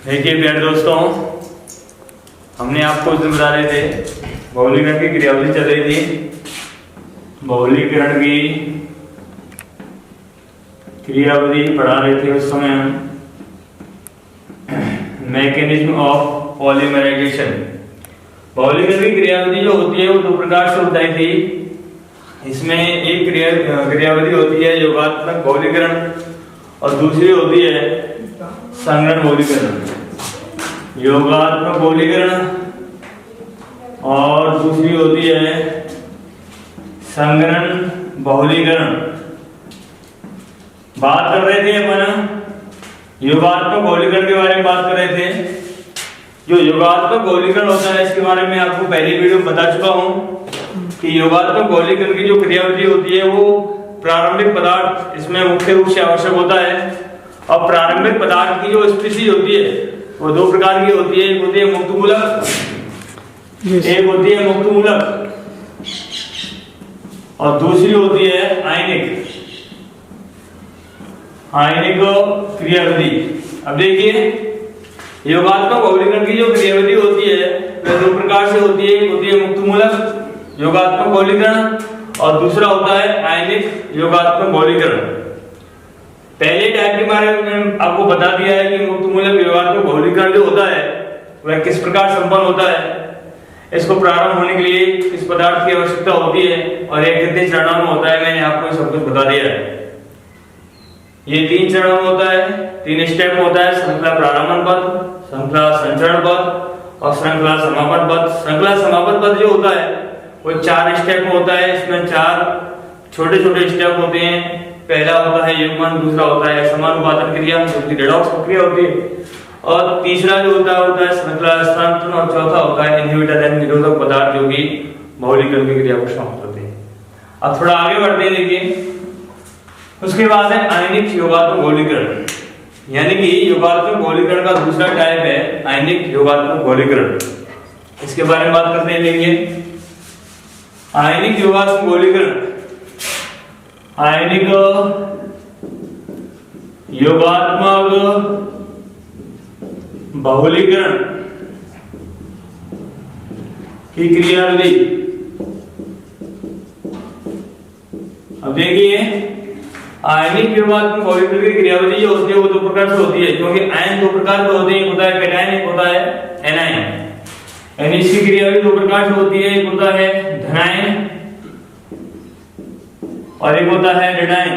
देखिए प्यारे दोस्तों, हमने आपको उस दिन बता रहे थे बहुलीकरण की क्रियाविधि चल रही थी। बहुलीकरण की क्रियाविधि पढ़ा रहे थे उस समय हम। Mechanism of polymerization. बहुलीकरण की क्रियाविधि जो होती है वो दो प्रकार से बताई थी। इसमें एक क्रियाविधि होती है योगात्मक बहुलीकरण और दूसरी होती है संगरण बहुलीकरण। योगात्मक बहुलीकरण और दूसरी होती है संगरण बहुलीकरण। बात कर रहे थे अपन योगात्मक बहुलीकरण के बारे में बात कर रहे थे। जो योगात्मक बहुलीकरण होता है इसके बारे में आपको पहली वीडियो में बता चुका हूं कि योगात्मक बहुलीकरण की जो क्रियाविधि होती है वो प्रारंभिक पदार्थ इसमें मुख्य रूप से आवश्यक होता है। और प्रारंभिक पदार्थ की जो स्पीशीज होती है वो दो प्रकार की होती है। एक होती है मुक्तमूलक, एक होती है मुक्तमूलक और दूसरी होती है आयनिक क्रियाविधि। अब देखिए योगात्मक बहुलीकरण की जो क्रियाविधि होती है वह दो प्रकार से होती है। एक होती है मुक्तमूलक योगात्मक बहुलीकरण और दूसरा होता है आयनिक योगात्मक बहुलीकरण। पहले टाइप के बारे में आपको बता दिया है कि मुक्तमूलक योगात्मक बहुलीकरण जो होता है वह किस प्रकार संपन्न होता है। इसको प्रारंभ होने के लिए इस पदार्थ की आवश्यकता होती है और यह कितने चरणों में होता है मैंने आपको सब कुछ बता दिया है। ये 3 चरणों में होता है, 3 स्टेप होता है। श्रृंखला प्रारंभन पद, श्रृंखला संचरण पद और श्रृंखला समापन पद। श्रृंखला समापन पद जो होता है वो 4 स्टेप में होता है। इसमें 4 छोटे छोटे स्टेप होते हैं। पहला होता है युग्मन, दूसरा होता है समानुपातन क्रिया जो कि रेडॉक्स प्रक्रिया होती है और तीसरा जो होता है श्रृंखला हस्तांतरण और चौथा होता है इनहिबिटर यानी निरोधक पदार्थ जो कि बहुलीकरण की क्रिया को समाप्त होते हैं। अब थोड़ा आगे बढ़ते हैं। देखिए उसके बाद है आयनिक योगात्मक बहुलीकरण, यानी कि योगात्मक बहुलीकरण का दूसरा टाइप है आयनिक योगात्मक बहुलीकरण। इसके बारे में बात करते हैं। देखिए आयनिक योगात्मक बहुलीकरण, आयनिक योगात्मक बहुलीकरण की क्रियाविधि। अब देखिए आयनिक योगात्मक बहुलीकरण की क्रियाविधि जो होती है वो 2 प्रकार से होती है, क्योंकि आयन 2 प्रकार के होते हैं। एक होता है कैटायन, एक होता है एनायन। यानी इसकी क्रियाविधि 2 प्रकार से होती है। एक होता है धनायन और एक होता है ऋणायन।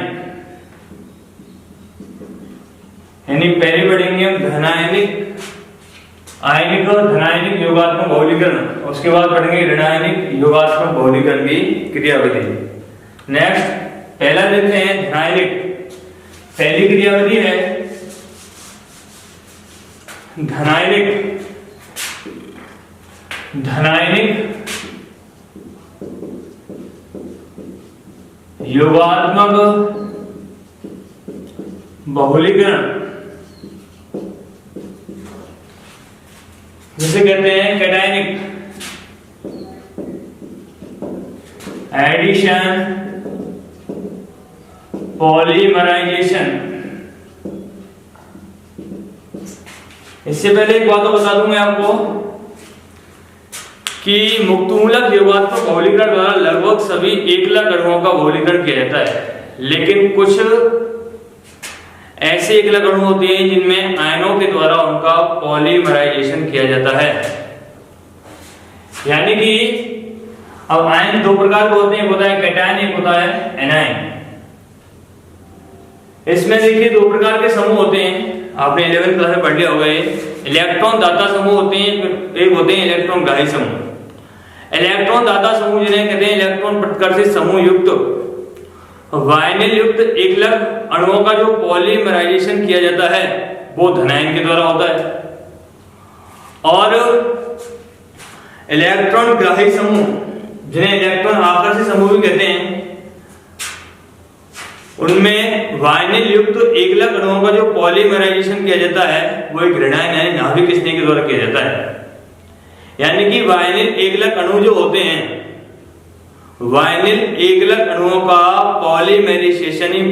यानी पहले पढ़ेंगे हम धनायनिक, आयनिक और धनायनिक योगात्मक बहुलीकरण, उसके बाद पढ़ेंगे ऋणायनिक योगात्मक बहुलीकरण की क्रियाविधि। नेक्स्ट पहला देखते हैं धनायनिक। पहली क्रियाविधि है धनायनिक योगात्मक बहुलीकरण, जिसे कहते हैं कैटायनिक एडिशन पॉलीमराइजेशन। इससे पहले एक बात बता दूं मैं आपको कि मुक्तमूलक योगात्मक बहुलीकरण द्वारा लगभग सभी एकलक अणुओं का बहुलीकरण किया जाता है, लेकिन कुछ ऐसे एकलक अणु होते हैं जिनमें आयनों के द्वारा उनका पॉलीमराइजेशन किया जाता है। यानी कि अब आयन 2 प्रकार के होते हैं, एक होता है कैटायन, एक होता है एनायन। इसमें देखिए 2 प्रकार के समूह होते हैं, आपने 11th क्लास में पढ़ लिया होगा। इलेक्ट्रॉन दाता समूह होते हैं, एक होते हैं इलेक्ट्रॉन ग्राही समूह। इलेक्ट्रॉन दाता समूह जिन्हें कहते हैं इलेक्ट्रॉन प्रतिकर्षित समूह युक्त वायनिल युक्त एकलक अणुओं का जो पॉलीमराइजेशन किया जाता है वो धनायन के द्वारा होता है। और इलेक्ट्रॉन ग्राही समूह जिन्हें इलेक्ट्रॉन आकर्षित समूह भी कहते हैं, उनमें वायनिल युक्त एकलक अणुओं का जो पॉलीमराइजेशन किया जाता है वो एक ऋणायन यानी नाभिक स्नेह के द्वारा किया जाता है। यानी कि वायनिल एकलक अणु जो होते हैं, वायनिल एकलक अणुओं का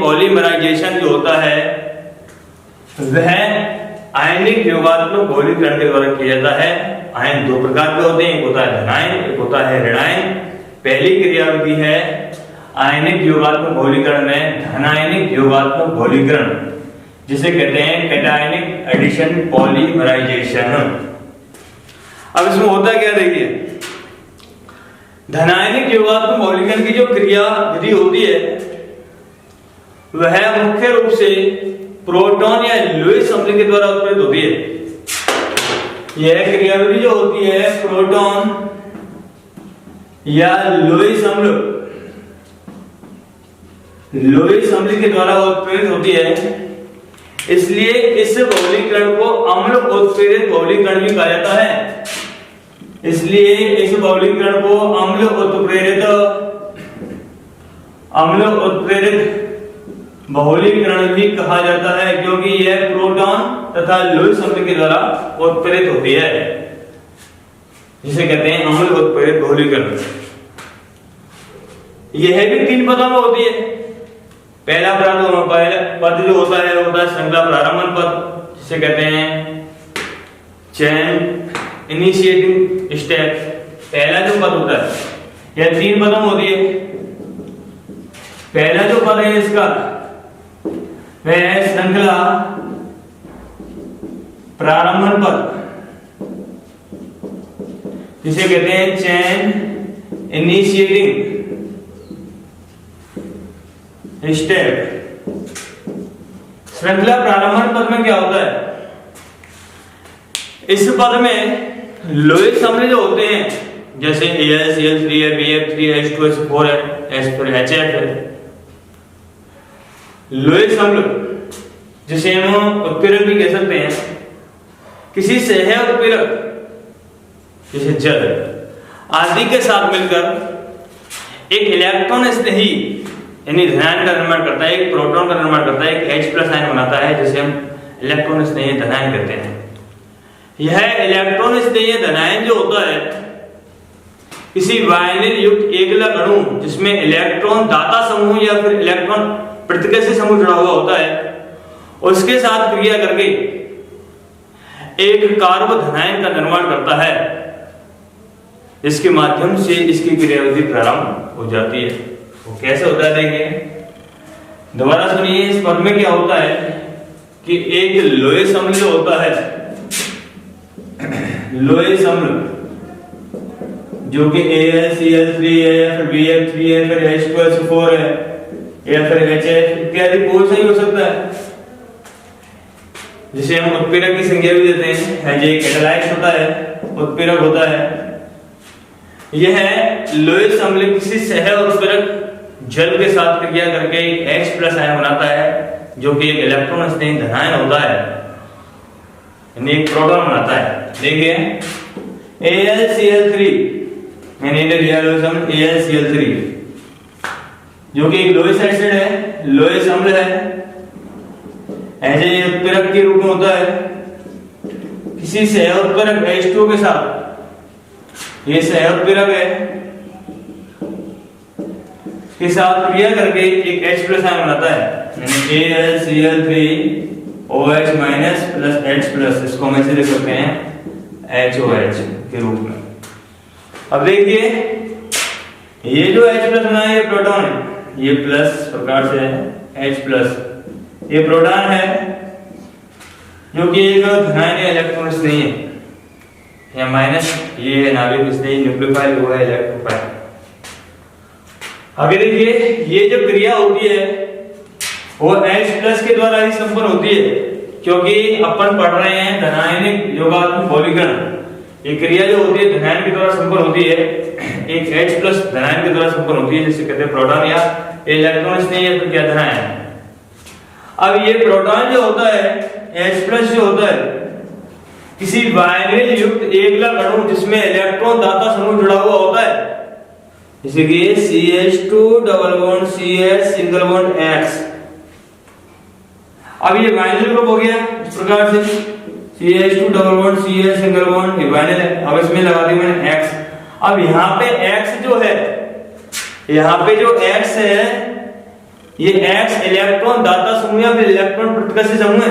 पॉलीमराइजेशन जो होता है वह आयनिक योगात्मक बहुलीकरण के द्वारा किया जाता है। आयन दो प्रकार के होते हैं, एक होता है धनायन, एक होता है ऋणायन। पहली क्रियाविधि है आयनिक योगात्मक बहुलीकरण में धनायनिक योगात्मक बहुलीकरण, जिसे कहते हैं कैटायनिक एडिशन पॉलीमराइजेशन। अब इसमें होता क्या देखिए, धनायनिक योगात्मक बहुलीकरण की जो क्रियाविधि होती है वह मुख्य रूप से प्रोटॉन या लुईस अम्ल के द्वारा उत्प्रेरित होती है। यह क्रियाविधि जो होती है प्रोटॉन या लुईस अम्ल के द्वारा उत्प्रेरित होती है, इसलिए इस बहुलीकरण को अम्ल उत्प्रेरित बहुलीकरण भी कहा जाता है। इसलिए इस बहुलीकरण को अम्ल उत्प्रेरित बहुलीकरण भी कहा जाता है, क्योंकि यह प्रोटॉन तथा लुईस अम्ल के द्वारा उत्प्रेरित होती है, जिसे कहते हैं अम्ल उत्प्रेरित बहुलीकरण। यह भी तीन पदों में होती है। पहला पद जो होता है श्रृंखला प्रारंभन पद, जिसे कहते हैं चेन इनिशिएटिंग स्टेप। पहला जो पद होता है यह तीन पदों में होती है। पहला जो पद है इसका वह है श्रृंखला प्रारंभन पद, जिसे कहते हैं चेन इनिशिएटिंग स्टेप। श्रृंखला प्रारंभन पद में क्या होता है, इस पद में लुईस अम्ल जो होते हैं, जैसे AlCl3 है, BF3 है, H2SO4 है, HF है। लुईस अम्ल जिसे हम उत्प्रेरक भी कह सकते हैं, किसी सह उत्प्रेरक जैसे जल आदि के साथ मिलकर एक इलेक्ट्रॉन स्नेही यानी धनायन का निर्माण करता है, एक प्रोटॉन का निर्माण करता है, एक H+ आयन बनाता है, जिसे हम इलेक्ट्रॉन स्नेही धनायन कहते हैं। यह इलेक्ट्रॉन स्नेही धनायन जो होता है किसी वायनिल युक्त एकला अणु जिसमें इलेक्ट्रॉन दाता समूह या फिर इलेक्ट्रॉन प्रतिकर्षी समूह जुड़ा हुआ होता है, उसके साथ क्रिया करके एक कार्ब धनायन का निर्माण करता है, जिसके माध्यम से इसकी क्रियाविधि प्रारंभ हो जाती है। वो कैसे होता है देखिए, दोबारा सुनिए। इस पद में क्या होता है कि एक लुईस अम्ल जो होता है, लुईस अम्ल जो कि AlCl3 है या फिर BF3 है, फिर H2SO4 है या फिर HF इत्यादि कोई सा ही हो सकता है, जिसे हम उत्प्रेरक की संज्ञा भी देते हैं। ये कैटालाइस्ट होता है, उत्प्रेरक होता है। यह लुईस अम्ल किसी सह उत्प्रेरक जल के साथ क्रिया करके एक H+ आयन बनाता है, जो कि एक इलेक्ट्रॉन स्नेही धनायन होता है, यानी एक प्रोटॉन बनाता है। देखिए AlCl3 मैंने लिया लुईस अम्ल AlCl3 जो कि एक लुईस एसिड है, लुईस अम्ल है, ऐसे ये उत्प्रेरक के रूप में होता है किसी सह उत्प्रेरक H2 के साथ। ये सह उत्प्रेरक है, के साथ क्रिया करके एक H+ आयन बनाता है, यानी AlCl3OH- + H+। इसको हम ऐसे लिख सकते हैं HOH के रूप में। अब देखिए ये जो H+ बना है ये प्रोटॉन है, ये प्लस प्रकार से है H+, ये प्रोटॉन है जो कि एक धनायन इलेक्ट्रॉन स्नेही है, या माइनस ये नाभिक स्नेही न्यूक्लियोफाइल हुआ है इलेक्ट्रोफाइल। आगे देखिए ये जो क्रिया होती है वो H+ के द्वारा ही संपन्न होती है, क्योंकि अपन पढ़ रहे हैं धनायनिक योगात्मक बहुलीकरण। ये क्रिया जो होती है धनायन के द्वारा संपन्न होती है, एक H+ धनायन के द्वारा संपन्न होती है, जिसे कहते हैं प्रोटॉन या इलेक्ट्रॉन स्नेही है, तो क्या धनायन। अब ये प्रोटॉन जो होता है H+ जो होता है किसी वायनिल युक्त एकला अणु जिसमें इलेक्ट्रॉन दाता समूह जुड़ा हुआ होता है, जैसे कि CH2 double bond CH single bond X। अब ये वायनिल ग्रुप हो गया इस प्रकार से, CH2 double bond CH single bond, ये वायनिल है। अब इसमें लगा दी मैंने X। अब यहाँ पे X जो है, यहाँ पे जो X है, ये X इलेक्ट्रॉन दाता समूह या फिर इलेक्ट्रॉन प्रतिकर्षी समूह है,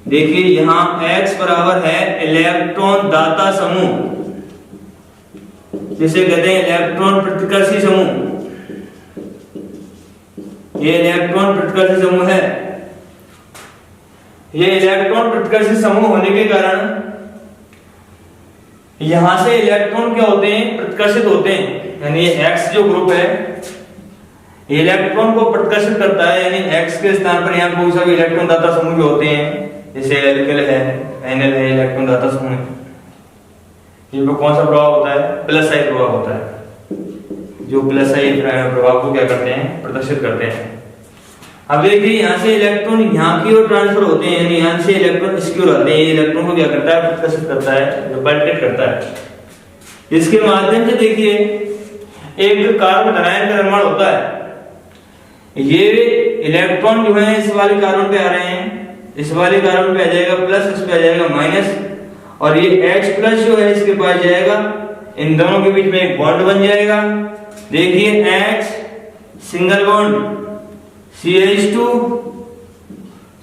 देखिए यहाँ X बराबर है इलेक्ट्रॉन दाता समूह, जिसे कहते हैं इलेक्ट्रॉन प्रतिकर्षी समूह। ये इलेक्ट्रॉन प्रतिकर्षी समूह है। ये इलेक्ट्रॉन प्रतिकर्षी समूह होने के कारण यहां से इलेक्ट्रॉन क्या होते हैं, प्रतिकर्षित होते हैं। यानी ये X जो ग्रुप है इलेक्ट्रॉन को प्रतिकर्षित करता है, यानी X के स्थान पर यहाँ कोई सा भी इलेक्ट्रॉन दाता समूह भी होते हैं, जैसे एल्किल है, एनएल है, इलेक्ट्रॉन दाता समूह है। इनमें कौन सा प्रभाव होता है, प्लस आई प्रभाव होता है, जो प्लस आई प्रभाव को क्या करते हैं, प्रदर्शित करते हैं। अब देखिए यहाँ से इलेक्ट्रॉन यहाँ की ओर ट्रांसफर होते हैं, यानी यहाँ से इलेक्ट्रॉन इसकी ओर आते हैं। ये इलेक्ट्रॉन को क्या करता है, प्रतिकर्षित करता है, रिपल्टेट करता है। इसके माध्यम से देखिए एक कार्बन धनायन का निर्माण होता है। ये इलेक्ट्रॉन जो है इस वाले कार्बन पे आ रहे हैं, इस वाले कार्बन पे आ जाएगा प्लस, इस पे आ जाएगा माइनस, और ये H प्लस जो है इसके पास जाएगा, इन दोनों के बीच में एक बॉन्ड बन जाएगा। देखिए H single bond, CH2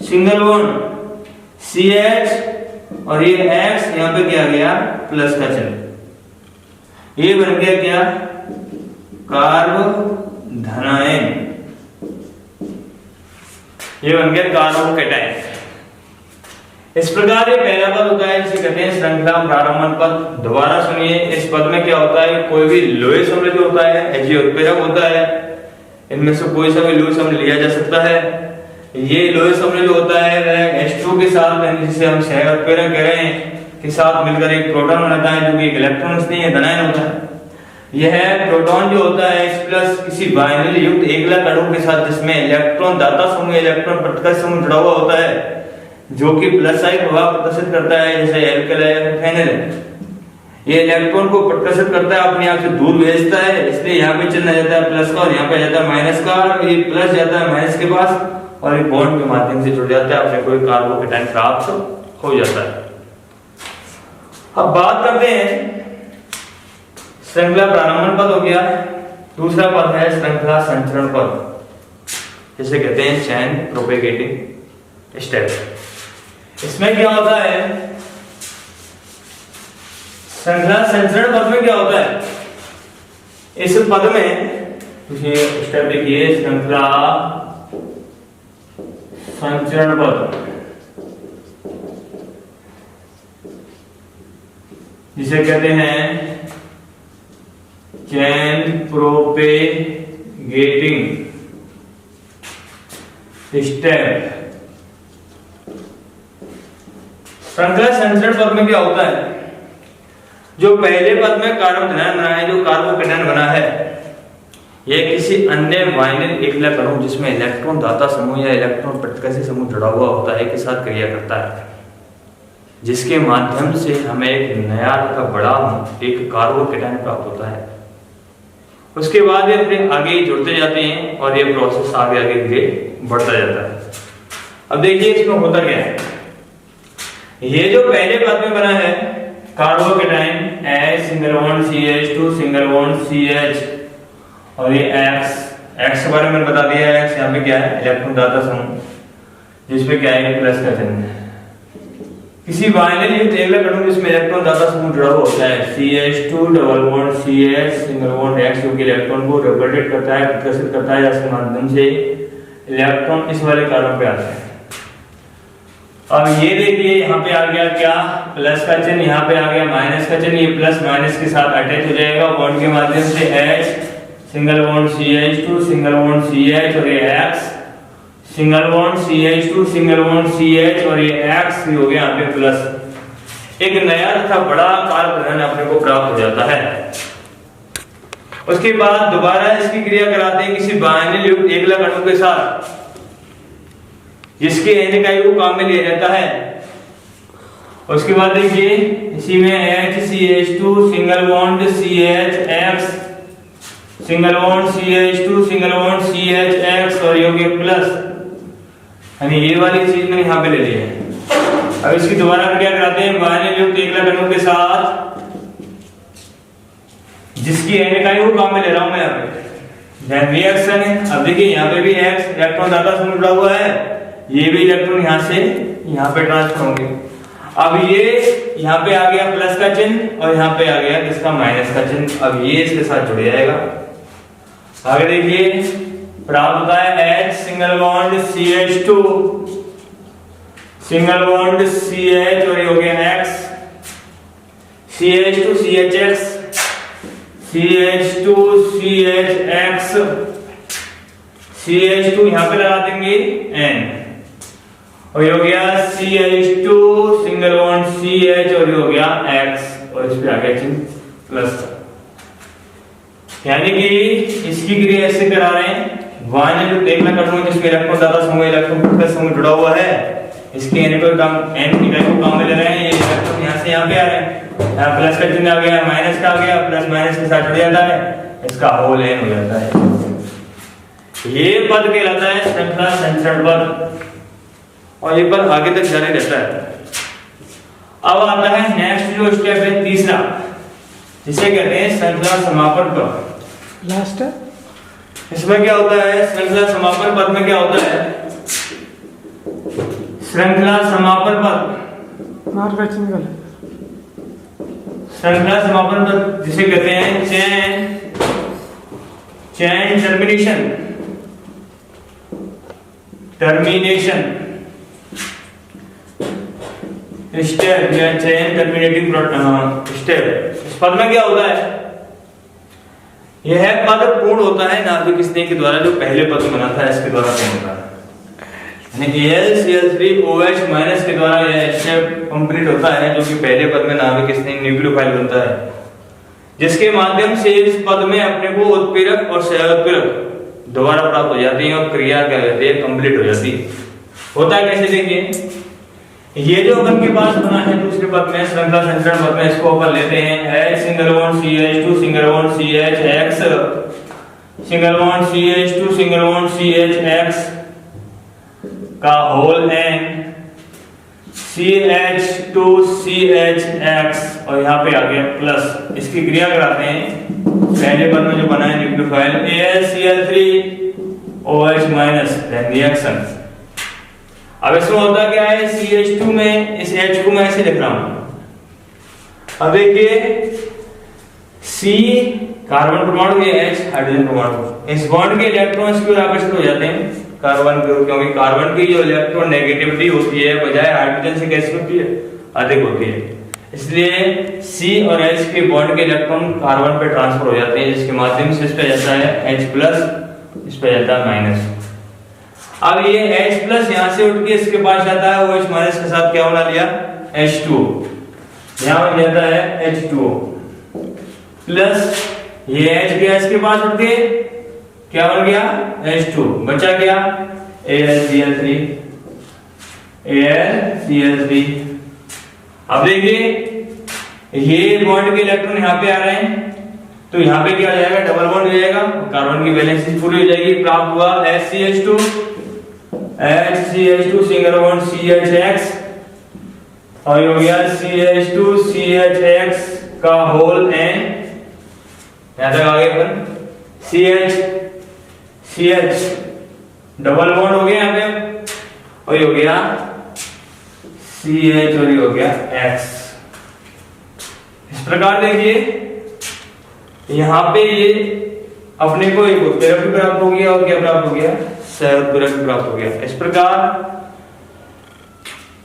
single bond, CH, और ये X यहाँ पे क्या आ गया, प्लस का चिन्ह। ये बन गया क्या, कार्बोधनायन। ये बन गया कार्बोकैटायन। इस प्रकार ये पहला पद होता है जिसे कहते हैं श्रृंखला प्रारंभन पद। दोबारा सुनिए, इस पद में क्या होता है, कोई भी लोहे सम्ल जो होता है Ag उत्प्रेरक होता है, इनमें से कोई सा भी लोहे सम्ल लिया जा सकता है। ये लोहे सम्ल जो होता है वह H2 के साथ, जिसे हम सह उत्प्रेरक कह रहे हैं, के साथ मिलकर एक प्रोटॉन बनाता है, जो कि एक इलेक्ट्रॉन नहीं है, धनायन होता है। यह प्रोटॉन जो होता है H प्लस किसी बाइनरी युक्त एकलक अणु के साथ, जिसमें इलेक्ट्रॉन दाता समूह, इलेक्ट्रॉन प्रतिकर्षी समूह जुड़ा हुआ होता है, जो कि प्लस आई प्रभाव प्रदर्शित करता है, जैसे एल्किल है, फेनल है। ये इलेक्ट्रॉन को प्रदर्शित करता है, अपने आप से दूर भेजता है, इसलिए यहाँ पे चिन्ह आ जाता है प्लस का, और यहाँ पे आ जाता है माइनस का, और ये प्लस जाता है माइनस के पास, और ये बॉन्ड के माध्यम से जुड़ जाता है, अपने को कार्बोकैटायन प्राप्त हो जाता है। अब बात करते हैं, श्रृंखला प्रारंभन पद हो गया, दूसरा पद है श्रृंखला संचरण पद, जिसे कहते हैं चेन प्रोपेगेटिंग स्टेप। इसमें क्या होता है, श्रृंखला संचरण पद में क्या होता है, इस पद में ये स्टेप देखिए, श्रृंखला संचरण पद, जिसे कहते हैं चेन प्रोपेगेटिंग स्टेप। श्रृंखला संचरण पद में क्या होता है, जो पहले पद में कार्बन धनायन बना है, जो कार्बोकैटायन बना है, यह किसी अन्य बाइनरी एकलक अणु जिसमें इलेक्ट्रॉन दाता समूह या इलेक्ट्रॉन प्रतिकर्षी समूह जुड़ा हुआ होता है के साथ क्रिया करता है, जिसके माध्यम से हमें एक नया तथा बड़ा एक कार्बोकैटायन प्राप्त होता है। उसके बाद ये अपने आगे जुड़ते जाते हैं और ये प्रोसेस आगे आगे धीरे बढ़ता जाता है। अब देखिए इसमें होता क्या है, ये जो पहले पद में बना है carbocation H single bond CH2 single bond CH, और ये X के बारे में बता दिया है। X यहाँ पे क्या है, इलेक्ट्रॉन दाता समूह, जिसमें क्या है प्लस का चिन्ह है। किसी बाइनरी युक्त एकलक अणु जिसमें इलेक्ट्रॉन दाता समूह जुड़ा हुआ होता है, CH2 double bond CH single bond X, जो कि इलेक्ट्रॉन को रिपल्टेट करता है, प्रतिकर्षित करता है, जिसके माध्यम से इलेक्ट्रॉन इस वाले कार्बन पे आते हैं। अब ये देखिए यहाँ पे आ गया क्या, प्लस का चिन्ह, यहाँ पे आ गया माइनस का चिन्ह, ये प्लस माइनस के साथ अटैच हो जाएगा बॉन्ड के माध्यम से। H single bond CH2 single bond CH, और ये X single bond CH2 single bond CH, और ये X भी हो गया यहाँ पे प्लस। एक नया तथा बड़ा कार्बन अपने को प्राप्त हो जाता है। उसके बाद दोबारा इसकी क्रिया कराते हैं किसी बाइनरी युक्त एकलक अणु के साथ, जिसके n इकाई को काम में लिया जाता है। उसके बाद देखिए इसी में HCH2 single bond CHX single bond CH2 single bond CHX, और ये हो गया प्लस, यानी ये वाली चीज मैंने यहाँ पे ले ली है। अब इसकी दोबारा क्रिया कराते हैं बाइनरी युक्त एकलक अणु के साथ, जिसकी n इकाई को काम में ले रहा हूं मैं यहाँ पे, then रिएक्शन है। अब देखिए यहाँ पे भी X इलेक्ट्रॉन दाता समूह जुड़ा हुआ है, ये भी इलेक्ट्रॉन यहाँ से यहाँ पे ट्रांसफर होंगे। अब ये यहाँ पे आ गया प्लस का चिन्ह और यहाँ पे आ गया किसका माइनस का चिन्ह। अब ये इसके साथ जुड़ जाएगा। आगे देखिए प्राप्त होता है H single bond CH2 single bond CH और ये हो गया X CH2 CHX CH2 CHX CH2 यहाँ पे लगा देंगे N और ये हो गया CH2 सिंगल बॉन्ड CH और ये हो गया X और इस पे आ गया चिन्ह प्लस का। यानी कि इसकी क्रिया ऐसे करा रहे हैं वायन देखना कर रहा हूं जिसमें इलेक्ट्रॉन दाता समूह इलेक्ट्रॉन का समूह जुड़ा हुआ है, इसके n को काम n की वैल्यू काम में ले रहे हैं। ये इलेक्ट्रॉन यहां से यहां पे आ रहे हैं, यहां प्लस का चिन्ह आ गया माइनस का आ गया, प्लस माइनस के साथ जुड़ जाता है, इसका होल n हो जाता है। ये पद कहलाता है श्रृंखला संचरण पद और ये पद आगे तक जारी रहता है। अब आता है नेक्स्ट जो स्टेप है तीसरा, जिसे कहते हैं श्रृंखला समापन पद। लास्ट है इसमें क्या होता है श्रृंखला समापन पद में क्या होता है श्रृंखला समापन पद मार्क का चिन्ह गलत। श्रृंखला समापन पद जिसे कहते हैं चेन टर्मिनेशन स्टेप या चेन टर्मिनेटिंग स्टेप। इस पद में क्या होता है यह पद पूर्ण होता है नाभिक स्नेह के द्वारा, जो पहले पद बना था इसके द्वारा पूर्ण होता है। यानी AlCl3OH माइनस के द्वारा यह स्टेप कंप्लीट होता है, जो कि पहले पद में नाभिक स्नेह न्यूक्लियोफाइल बनता है, जिसके माध्यम से इस पद में अपने को उत्प्रेरक और सहउत्प्रेरक दोबारा प्राप्त हो जाती है और क्रिया क्या कहते हैं कंप्लीट हो जाती है। होता है कैसे देखिए, ये जो अपन के पास बना है दूसरे पद में श्रृंखला संचरण पद में, इसको अपन लेते हैं H single bond CH2 single bond CHX single bond CH2 single bond CHX का होल n CH2 CHX और यहाँ पे आ गया प्लस। इसकी क्रिया कराते हैं पहले पद में जो बना है nucleophile AlCl3OH minus then reaction. अब इसमें होता क्या है CH2 में इस H को मैं ऐसे लिख रहा हूं। अब देखिए C कार्बन परमाणु ये H हाइड्रोजन परमाणु, इस बॉन्ड के इलेक्ट्रॉन्स की ओर आकर्षित हो जाते हैं कार्बन की ओर, क्योंकि कार्बन की जो इलेक्ट्रॉन नेगेटिविटी होती है बजाय हाइड्रोजन से कैसी होती है अधिक होती है, इसलिए C और H के बॉन्ड के इलेक्ट्रॉन कार्बन पे ट्रांसफर हो जाते हैं, जिसके माध्यम से इस पे जाता है H प्लस, इस पे जाता है माइनस। अब ये H प्लस यहां से उठ के इसके पास जाता है OH माइनस के साथ क्या बना लिया H2, यहां बन जाता है H2O प्लस ये H गया इसके पास उठ के क्या बन गया H2, बचा क्या AlCl3 AlCl3। अब देखिए ये बॉन्ड के इलेक्ट्रॉन यहां पे आ रहे हैं तो यहाँ पे क्या हो जाएगा डबल बॉन्ड हो जाएगा, कार्बन की वैलेंसी पूरी हो जाएगी। प्राप्त हुआ HCH2 सिंगल बॉन्ड CHX और ये हो गया CH2 CHX का होल n, यहां तक आ गए अपन CH डबल बॉन्ड हो गया यहाँ पे और ये हो गया CH और ये हो गया X। इस प्रकार देखिए यहाँ पे ये अपने को एक उत्प्रेरक भी प्राप्त हो गया और क्या प्राप्त हो गया सहउत्प्रेरक भी प्राप्त हो गया। इस प्रकार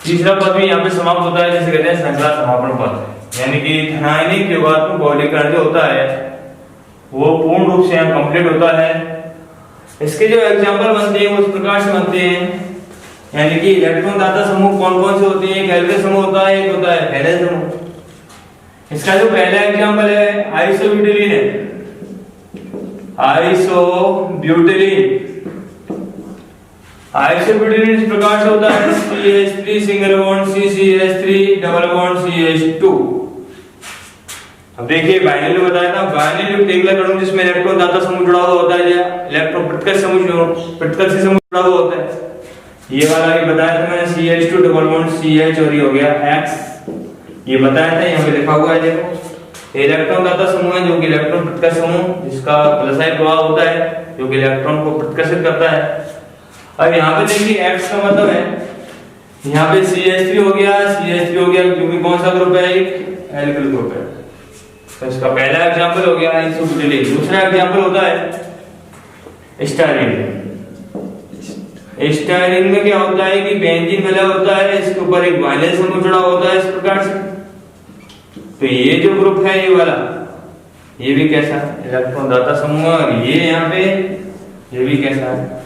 तीसरा पद भी यहाँ पे समाप्त होता है, जिसे कहते हैं श्रृंखला समापन पद। यानी कि धनायनिक योगात्मक बहुलीकरण जो होता है वो पूर्ण रूप से यहाँ कंप्लीट होता है। इसके जो एग्जाम्पल बनते हैं वो इस प्रकार से बनते हैं, यानी कि इलेक्ट्रॉन दाता समूह कौन कौन से होते हैं, एक एल्केन समूह होता है, एक होता है हैलाइड समूह। इसका जो पहला एग्जाम्पल है आइसोब्यूटिलीन है, आइसोब्यूटिलीन इस प्रकार से होता है CH3 single bond CCH3 double bond CH2। अब देखिए बाइनरी में बताया था, बाइनरी टेबल करूं जिसमें इलेक्ट्रॉन दाता समूह जुड़ा हुआ होता है या इलेक्ट्रॉन प्रतिकर्षी समूह जुड़ा हुआ होता है। ये वाला भी बताया था मैंने CH2 डबल बॉन्ड CH और ये हो गया X, ये बताया था, यहाँ पे लिखा हुआ है देखो। इलेक्ट्रॉन दाता समूह है जो कि इलेक्ट्रॉन प्रतिकर्षी समूह जिसका प्लस आई प्रभाव होता है जो कि इलेक्ट्रॉन को प्रतिकर्षित करता है। अब यहाँ पे देखिए X का मतलब है यहाँ पे CH3 हो गया, CH3 हो गया, क्योंकि कौन सा ग्रुप है, एक एल्किल ग्रुप है। तो इसका पहला एग्जांपल हो गया आइसोब्यूटाइल। दूसरा एग्जांपल होता है स्टायरीन। स्टायरीन में क्या होता है कि बेंजीन मिला होता है, इसके ऊपर एक वायलेंस समूह जुड़ा होता है इस प्रकार से। तो ये जो ग्रुप है ये वाला, ये भी कैसा इलेक्ट्रॉन दाता समूह, और ये यहाँ पे ये भी कैसा है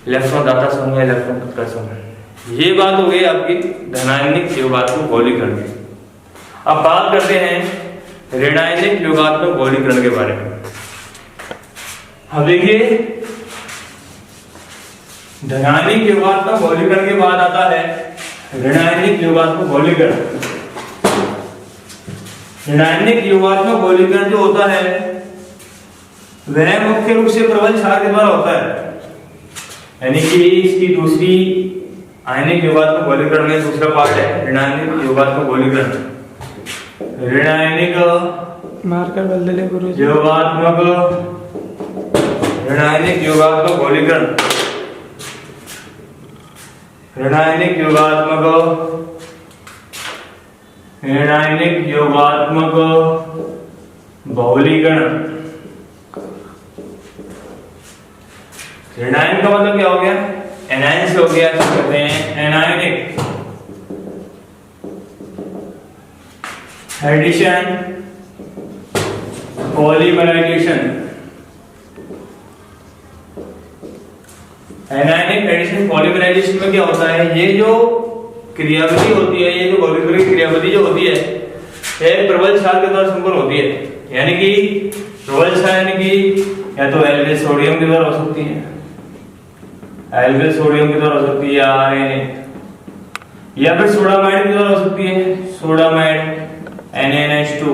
इलेक्ट्रॉन दाता समूह, इलेक्ट्रॉन प्रतिकार समूह। ये बात हो गई आपकी धनायनिक योगात्मक गौलीकरण की। अब बात करते हैं ऋणायनिक योगात्मक गौलीकरण के बारे में। अब देखिए धनायनिक योगात्मक गौलीकरण के बाद आता है ऋणायनिक योगात्मक गौलीकरण। ऋणायनिक योगात्मक गौलीकरण जो होता है वह मुख्य रूप से प्रबल क्षार के द्वारा होता है, यानी कि इसकी दूसरी आयनिक योगात्मक गौलीकरण में दूसरा पार्ट है ऋणायनिक योगात्मक गौलीकरण। ऋणायनिक मार्कर बदल ले गुरु जी। योगात्मक ऋणायनिक योगात्मक गौलीकरण, ऋणायनिक योगात्मक बहुलीकरण। ऋणायन का मतलब क्या हो गया, एनायन से हो गया, तो कहते हैं anionic addition polymerisation. Anionic addition polymerisation में क्या होता है, ये जो क्रियाविधि होती है, ये जो गौलीकरण की क्रियाविधि जो होती है एक प्रबल क्षार के द्वारा संपन्न होती है, यानी कि प्रबल क्षार यानी कि या तो एल्विल सोडियम के द्वारा हो सकती है, एल्विल सोडियम के द्वारा हो सकती है आरएनए, या फिर सोडामाइड के द्वारा हो सकती है, सोडामाइड NaNH2,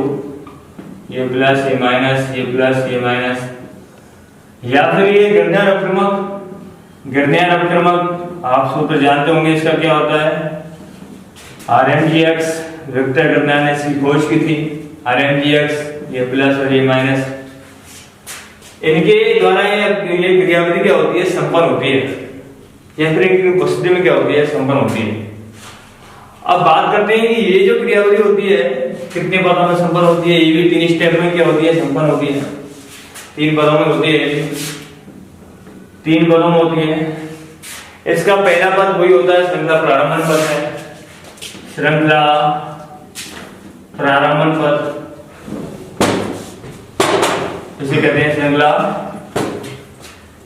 ये प्लस ये माइनस, ये प्लस ये माइनस, या फिर ये गर्नियर अपक्रमक। गर्नियर अपक्रमक आप सूत्र जानते होंगे, इसका क्या होता है RMGX, विक्टर गर्नियर ने इसकी खोज की थी। RMGX ये प्लस और ये माइनस, इनके द्वारा ये क्रियाविधि क्या होती है, संपन्न होती है, या फिर इनकी उपस्थिति में क्या होती है, संपन्न होती है। अब बात करते हैं कि ये जो क्रियाविधि होती है कितने पदों में संपन्न होती है, ये भी 3 स्टेप में क्या होती है, संपन्न होती है। 3 पदों में होती है, 3 पदों में होती है। इसका पहला पद वही होता है श्रृंखला प्रारंभन पद है, श्रृंखला प्रारंभन पद, इसे कहते हैं श्रृंखला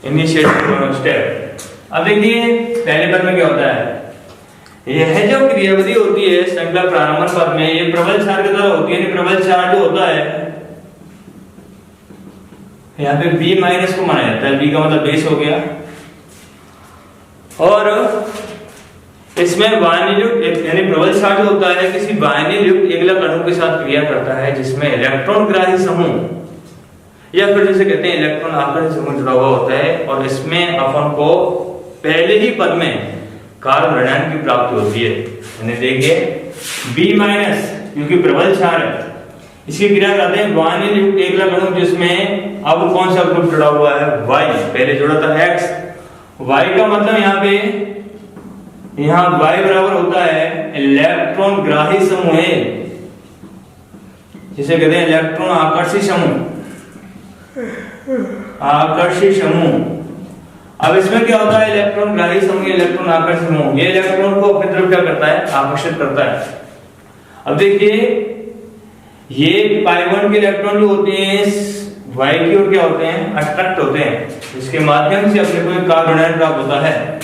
इनिशिएटिव स्टेप। अब देखिए पहले पद में क्या होता है, यह जो क्रियाविधि होती है श्रृंखला प्रारंभन पद में ये प्रबल क्षार के द्वारा होती है, यानी प्रबल क्षार जो होता है यहाँ पे B माइनस को माना जाता है, B का मतलब बेस हो गया, और इसमें वायनिलयुक्त यानी प्रबल क्षार जो होता है किसी वायनिलयुक्त एकलक अणु के साथ क्रिया करता है जिसमें इलेक्ट्रॉन ग्राही समूह या फिर जिसे कहते हैं इलेक्ट्रॉन आकर्षी समूह जुड़ा हुआ होता है, और इसमें अपन को पहले ही पद में कार्बन ऋणायन की प्राप्ति होती है। यानी देखिए B माइनस क्योंकि प्रबल क्षार है, इसकी क्रिया करते हैं वायनिलयुक्त एकलक अणु जिसमें अब कौन सा ग्रुप जुड़ा हुआ है, Y, पहले जुड़ा था X। Y का मतलब यहाँ पे यहाँ Y बराबर होता है इलेक्ट्रॉन ग्राही समूह, जिसे कहते हैं इलेक्ट्रॉन आकर्षी समूह, आकर्षी समूह। अब इसमें क्या होता है, इलेक्ट्रॉन ग्राही समूह, इलेक्ट्रॉन आकर्षी समूह, ये इलेक्ट्रॉन को अपनी तरफ क्या करता है, आकर्षित करता है। अब देखिए ये पाई1 के इलेक्ट्रॉन जो होते हैं Y की ओर क्या होते हैं, अट्रैक्ट होते हैं, जिसके माध्यम से अपने को एक कार्बन आयन प्राप्त होता है।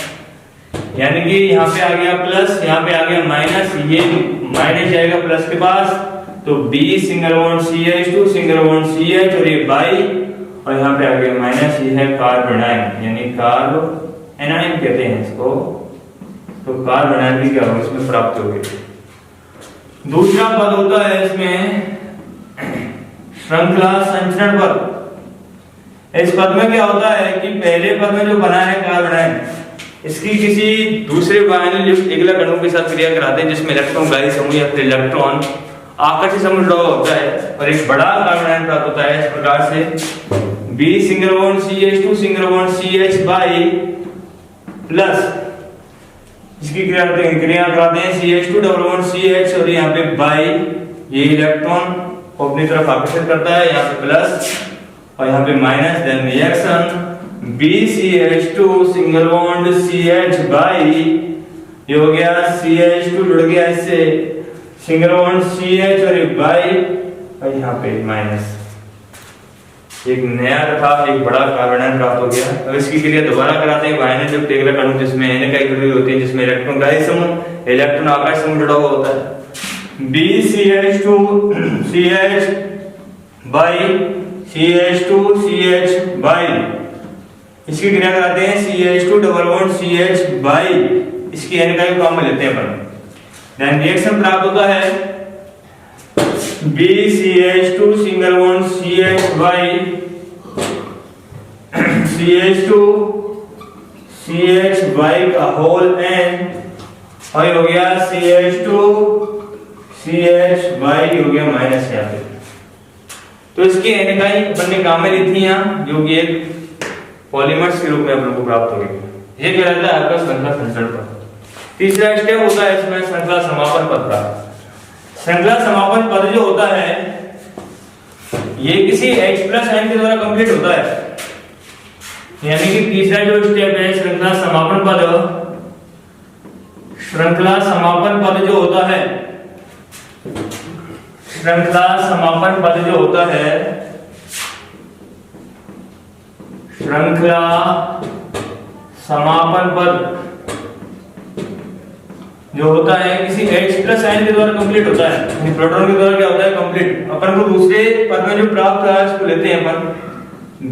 यानी कि यहाँ पे आ गया प्लस, यहाँ पे आ गया माइनस, ये माइनस जाएगा प्लस के पास, तो B single bond CH2 single bond CH और ये बाई, और यहाँ पे आ गया माइनस, ये है कार्बन आयन, यानी कार्बन एनायन कहते हैं इसको। तो कार्बन आयन भी क्या होगा, इसमें प्राप्त होगी। दूसरा पद होता है इसमें श्रृंखला संचरण पद। इस पद में क्या होता है कि पहले पद में जो बना है कार्बन आयन, इसकी किसी दूसरे वायनिलयुक्त एकलक अणु के साथ क्रिया कराते हैं जिसमें इलेक्ट्रॉन ग्राही समूह या फिर इलेक्ट्रॉन आकर्षी समूह जुड़ा हुआ होता है, और एक बड़ा कार्बन आयन प्राप्त होता है। इस प्रकार से B single bond CH2 single bond CH by plus इसकी क्रिया कराते हैं CH2 डबल बॉन्ड CH और यहाँ पे बाई, ये इलेक्ट्रॉन को अपनी तरफ आकर्षित करता है, यहाँ पे प्लस और यहाँ पे minus, then reaction BCH2 single bond CH बाई, ये हो गया CH2 जुड़ गया इससे सिंगल बॉन्ड CH और एक बाई और यहाँ पे माइनस, एक नया तथा एक बड़ा कार्बन आयन प्राप्त हो गया। अब इसकी क्रिया दोबारा कराते हैं। वायन जब टेगलर अणु जिसमें N इकाई होती है, जिसमें इलेक्ट्रॉन ग्राही समूह इलेक्ट्रॉन आकाश समूह जुड़ा हुआ होता है, BCH2 CH बाई CH2 CH बाई, इसकी क्रिया कराते हैं CH2 double bond CH by, इसकी N इकाई काम में लेते हैं अपन, देन रिएक्शन प्राप्त होता है BCH2 सिंगल बॉन्ड CH बाई CH2 CH बाई का होल N और हो गया CH2 CH बाई हो गया माइनस यहाँ पे। तो इसकी N इकाई अपन ने काम में ली थी यहाँ, जो कि एक पॉलीमर्स के रूप में अपन को प्राप्त हो गई। ये कहलाता है आपका श्रृंखला संचरण पद। तीसरा स्टेप होता है इसमें श्रृंखला समापन पद का। श्रृंखला समापन पद जो होता है ये किसी H प्लस आयन के द्वारा कंप्लीट होता है, यानी कि तीसरा जो स्टेप है श्रृंखला समापन पद, श्रृंखला समापन पद जो होता है, श्रृंखला समापन पद जो होता है, श्रृंखला समापन पद जो होता है किसी H प्लस आयन के द्वारा कंप्लीट होता है, प्रोटॉन के द्वारा क्या होता है कंप्लीट। अपन को दूसरे पद में जो प्राप्त हुआ है उसको लेते हैं अपन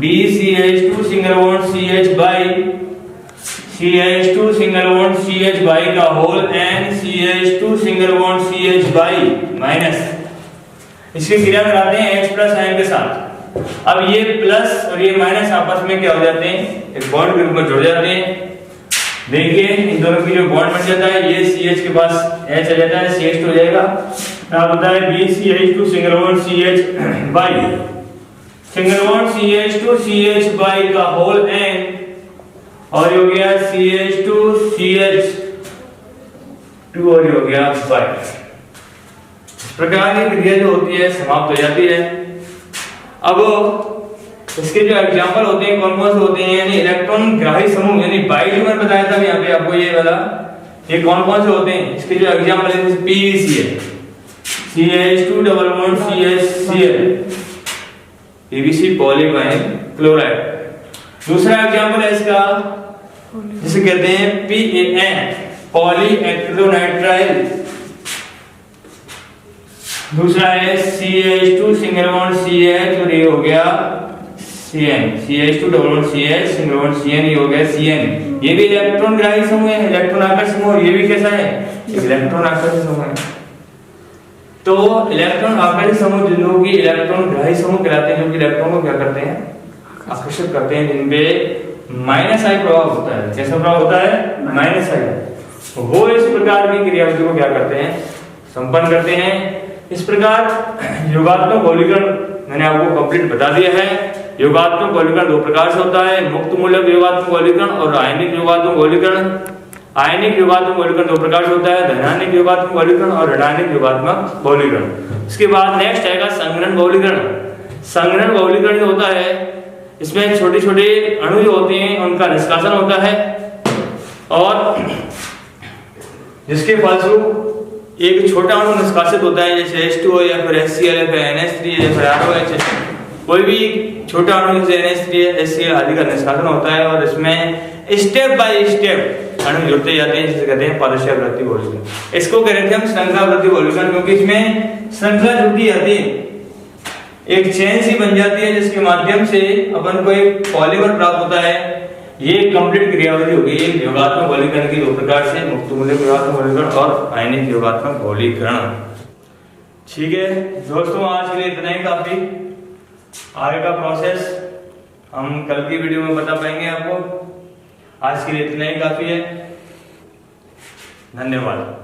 BCH2 सिंगल बॉन्ड CH बाई CH2 सिंगल बॉन्ड CH बाई का whole N CH2 single bond CH बाई माइनस, इसकी क्रिया कराते हैं H प्लस आयन के साथ। अब ये प्लस और ये माइनस आपस में क्या हो जाते हैं, एक बॉन्ड के रूप में जुड़ जाते हैं। देखिए इन दोनों की जो बॉन्ड बन जाता है, ये CH के पास H आ जाता है, CH2 हो जाएगा। अब होता है BCH2 single bond CH by single bond CH2 CH बाई का होल N और ये हो गया CH2 CH2 और ये हो गया बाई। इस प्रकार की क्रिया जो होती है समाप्त हो जाती है। अब इसके जो एग्जांपल होते हैं कौन कौन से होते हैं, यानी इलेक्ट्रॉन ग्राही समूह यानी बाई जो मैंने बताया था यहाँ पे आपको ये वाला, ये कौन कौन से होते हैं, इसके जो एग्जांपल है जैसे PVC है, CH2 double bond CHCl, PVC polyvinyl chloride. दूसरा एग्जांपल है इसका जिसे कहते हैं PAN पॉलीएक्रिलोनाइट्राइल। दूसरा है CH2 सिंगल बॉन्ड CH और ये हो गया CN, CH2 double bond CH single bond CN, ये हो गया CN। ये भी इलेक्ट्रॉन ग्राही समूह है, इलेक्ट्रॉन आकर्षक समूह, और ये भी कैसा है इलेक्ट्रॉन आकर्षक समूह है। तो इलेक्ट्रॉन आकर्षक समूह जिनको कि इलेक्ट्रॉन ग्राही समूह कहलाते हैं, जो कि इलेक्ट्रॉन को क्या करते हैं आकर्षित करते हैं, जिनपे माइनस आई प्रभाव होता है। कैसा प्रभाव होता है माइनस आई, वो इस प्रकार की क्रियाविधि को क्या करते हैं संपन्न करते हैं। इस प्रकार योगात्मक बहुलीकरण मैंने आपको कंप्लीट बता दिया है। योगात्मक बहुलीकरण दो प्रकार से होता है, मुक्त मूलक योगात्मक बहुलीकरण और आयनिक योगात्मक बहुलीकरण। आयनिक योगात्मक बहुलीकरण दो प्रकार से होता है, धनायनिक योगात्मक बहुलीकरण और ऋणायनिक योगात्मक बहुलीकरण। इसके बाद नेक्स्ट आएगा संगरण बहुलीकरण। संगरण बहुलीकरण जो होता है इसमें छोटे छोटे अणु जो होते हैं उनका निष्कासन होता है और जिसके फलस्वरूप एक छोटा अणु निष्कासित होता है, जैसे H2 या फिर HCl या फिर NH3 या फिर ROH, कोई भी छोटा अणु जैसे NH3 HCl आदि का निष्कासन होता है और इसमें स्टेप बाय स्टेप अणु जुड़ते जाते हैं, जिसे कहते हैं पारस्परिक वृद्धि बहुलीकरण। इसको कह रहे थे हम श्रृंखला वृद्धि बहुलीकरण, क्योंकि इसमें श्रृंखला जुड़ती जाती है, एक चेन सी बन जाती है जिसके माध्यम से अपन को एक पॉलीमर प्राप्त होता है। ये कंप्लीट क्रियाविधि होगी योगात्मक बहुलीकरण की दो प्रकार से, मुक्त मूलक योगात्मक बहुलीकरण और आयनिक योगात्मक बहुलीकरण। ठीक है दोस्तों, आज के लिए इतना ही काफी। आगे का प्रोसेस हम कल की वीडियो में बता पाएंगे आपको। आज के लिए इतना ही काफी है। धन्यवाद।